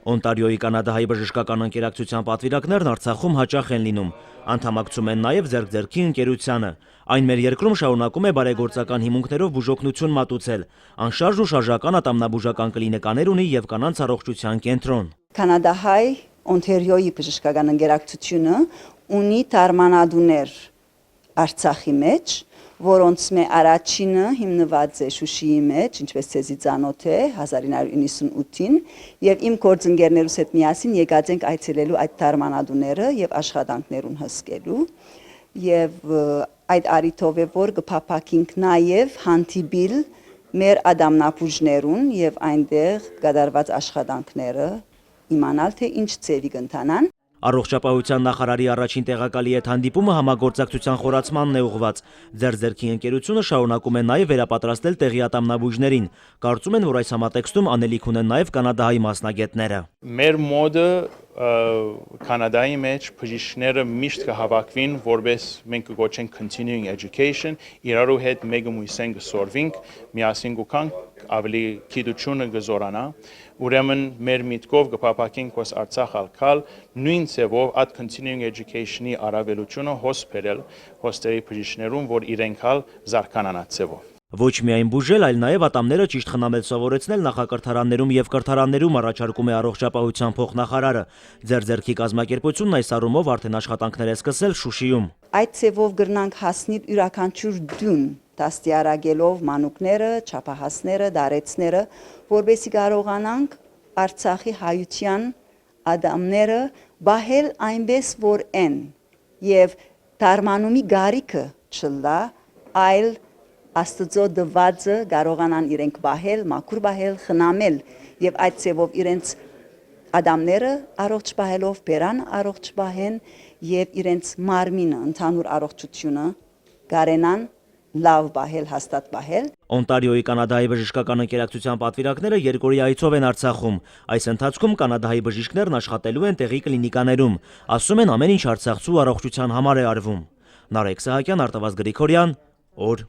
Օնտարիոյի կանադահայ բժշկական ընկերակցության պատվիրակներն Արցախում հաճախ են լինում, անդամակցում են նաև ձեռք-ձեռքի ընկերությանը։ Այն մեր երկրում շարունակում է բարեգործական հիմունքներով բուժօգնություն մատուցել, անշարժ ու շարժական ատամնաբուժական կլինիկաներ ունի և կանանց առողջության կենտրոն։ Կանադահայ Օնտարիոյի բժշկական ընկերակցությունը ունի թարմանադուներ Արցախի մեջ, որոնց առաջինը հիմնված է Շուշիի մեջ, ինչպես ցեզի ծանոթ է 1998-ին, եւ իմ գործընկերներուս հետ միասին եկած ենք այցելելու այդ թարմանադուները եւ աշխատանքներուն հսկելու եւ այդ արիթով է որ կփափակենք նաեւ հանդիպիլ մեր ադամնապուժներուն եւ այնտեղ կատարված աշխատանքները իմանալ թե ինչ ծևի կընթանան։ Առողջապահության նախարարի առաջին տեղակալի հետ հանդիպումը համագործակցության խորացմանն է ուղղված։ Ձեռք-ձեռքի ընկերությունը շարունակում է նաև վերապատրաստել տեղի ատամնաբույժներին։ Կարծում են, որ այս համատեքստում անելիք ունեն նաև կանադահայ մասնագետները։ Մեր մոդը Կանադայի մեջ բժիշկները միշտ կհավաքվին, որպես մենք կգոչենք continuing education, իրարու հետ մեկը մյուսեն կսորվենք, միասին կգանք ավելի գիտությունը կզորանա։ Ուրեմն մեր միտքով կփափակենք ոս Արցախ ալքալ նույն ձևով այդ continuing education-ի առավելությունը հոսպերել հոստերի բժիշկներուն, որ իրենք հալ զարգանան այդ ձևով։ Ոչ միայն բուժել, այլ նաև ատամները ճիշտ խնամել սովորեցնել նախակրթարաններում եւ կրթարաններում առաջարկում է առողջապահության փոխնախարարը։ Ձեռք-ձեռքի կազմակերպությունն այս առումով արդեն աշխատանքներ է սկսել Շուշիում։ Այդ ձևով գրնանք հասնել յուրաքանչյուր դուն, դաստիարակելով մանուկները, չափահասները, դարեցները, որովհետեւ կարողանանք Արցախի հայության ադամները բահել այնպես որ են եւ դարմանումի գարիքը չլա, այլ Աստծո դվածը կարողանան իրենք բահել, մաքուր բահել, խնամել եւ այդ ձևով իրենց ադամները առողջ բահելով բերան առողջ բահեն եւ իրենց մարմինը ընդհանուր առողջությունը կարենան լավ բահել, հաստատ բահել։ Օնտարիոյի կանադահայ բժշկական ընկերակցության պատվիրակները երկօրյա այցով են Արցախում։ Այս ընթացքում կանադահայ բժիշկներն աշխատելու են տեղի կլինիկաներում։ Ասում են ամեն ինչ արցախցու առողջության համար է արվում։ Նարեկ Սահակյան, Արտավազդ Գրիգորյան, օր